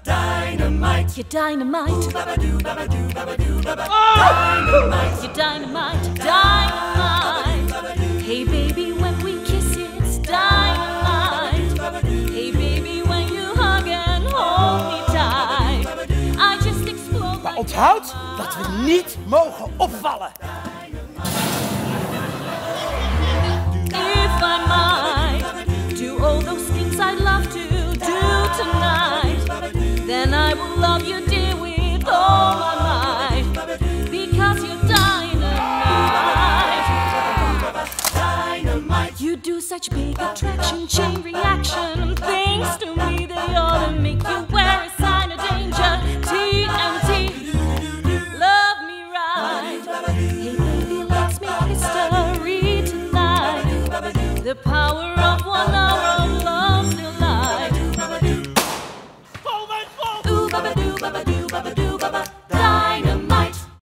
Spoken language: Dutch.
Dynamite. You're dynamite. You're dynamite. Dynamite. Hey baby, when we kiss it's dynamite. Hey baby, when you hug and hold me tight. I just explode. Maar onthoud dat we niet mogen opvallen. If I might do all those things I'd love to do tonight, then I will love you, dear, with all my might, because you're dynamite. Dynamite. You do such big attraction, chain reaction things to